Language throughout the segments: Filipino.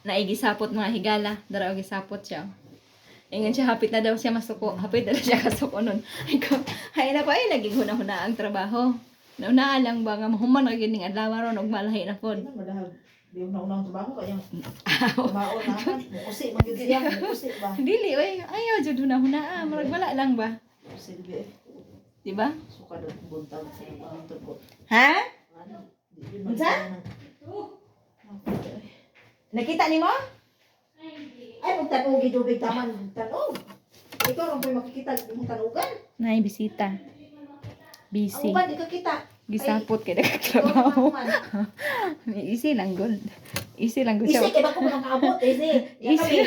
naigisapot mga higala. Dara gisapot siya. Ingon siya, hapit na daw siya masuko. Hapit na daw siya kasuko nun. Ikaw, hay na ko ay, naging huna-huna ang trabaho. Nauna lang ba nga mahuman na gining adlaw ron og malahi na pod. Di una-unang trabaho kaya kumaon naman. Mukusi, magiging mukusi ba? Dili, oy, ayaw jud huna-huna. Murag wala lang ba? Mukusi, di ba? Di ba? Suka doon, buntag sa buntag ko. Ha? Unsa? Nakita nimo? Ay, magtanog, idubig taman, magtanog. Ikaw rin po'y makikita, mong tanugan. Nay bisita. Busy. Ang uban, di ka kita. Gisapot kay nagtrabaho. Easy lang gud. Easy lang gud Isi, siya. kaya ba ko makakaabot? Isi. Easy.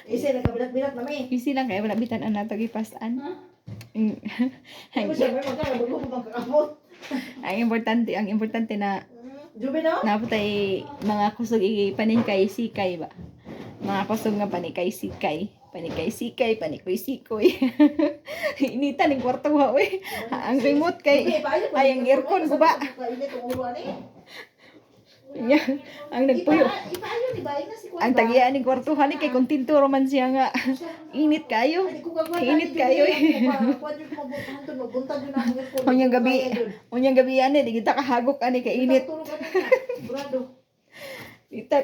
Isi, nagkabilat-bilat nami. Easy lang kay wala bitan ana tagipasan. Ay, siya, may magkakaabot ko makakaabot. Ang importante na Jubi no? naputay mga kusog ipanikay sikay ba. Mga kusog nga panikay sikay. Panikay sikay, panikoy sikoy. Inita ning kwarto ha oy. Ang remote kay ay ang aircon ko ba. Kainit ang ulo ani. Ang nagpuyo. Ipaayo ni ba? Ina si Kwan Ang ba? tagian ning kwarto ni kay kontinto man siya nga. Init kayo. Ay, kung gagawin Init natin, kayo hindi ako. Kwan yung mabuntang doon, mabuntang doon ang aircon. Unyang gabi. Kaya doon. Unyang gabi ani di kita kahagok ani kay init. Tulog ka na. Burado. Kita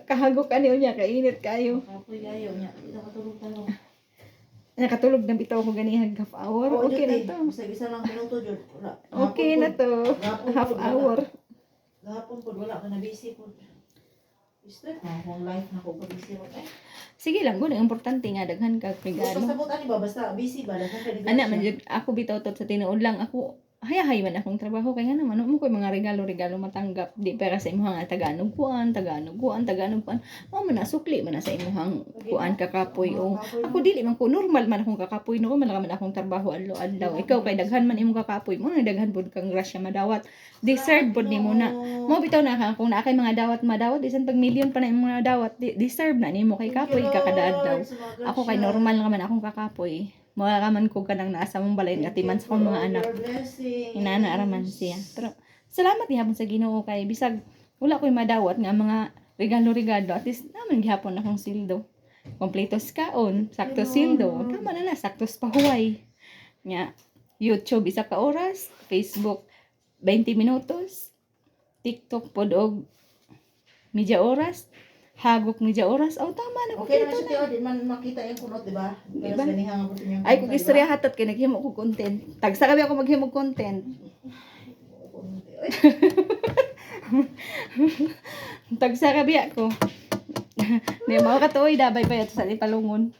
kahagok ani unya kay init kayo. Kapoy ayaw niya. Hindi na matulog tayo. Nakatulog na bitaw ko ganihan half hour. Oo, Okay na Jud, to. Basta isa lang minuto, Jud. Wala. Okay na to. Half hour. Gahapon po, wala ka na busy po. Gusto na, kung life na ko busy mo. Sige lang gud, importante nga daghan ka Basta regalo. po ani ba? Basta busy ba? Dagan ka Ana man jud ako bitaw tot sa tinuod lang ako. Hayahay man akong trabaho kay nga naman mo koy mga regalo matanggap di para sa imong Tagalog kuan. Mao man na sukli man na sa imong kuan kakapoy o ako dili man ko normal man akong kakapoy no man akong trabaho adlaw. Ikaw kay daghan man imong kakapoy mo na daghan pud kang grasya madawat. Deserve pud nimo na. Mo bitaw na ka kung naa kay mga madawat bisan pag million pa na imong mga dawat deserve na nimo kay kapoy ka kada adlaw. Ako kay normal nga man akong kakapoy. Maraman ko kanang nasa mong balay nga timan sa akong mga anak. Inana araman siya. Pero salamat gihapon sa Ginoo kay bisag wala ko'y madawat nga mga regalo at least naman gihapon akong sildo. Kompletos kaon, sakto sildo. Tama na saktos pahuway. Nya YouTube isa ka oras, Facebook 20 minutos, TikTok pod og media oras. Hagok media oras. Oh, tama na. Okay naman siya, Tio. Di man makita yung kunot, di ba? Pero Diba? sa ganihang abot niya. Ay, kung istorya hatot kay naghimo ko content. Tagsa kami ako maghimo content. Tagsa kami ako. Ni mao katuoy dabay pa yato sa Palungon.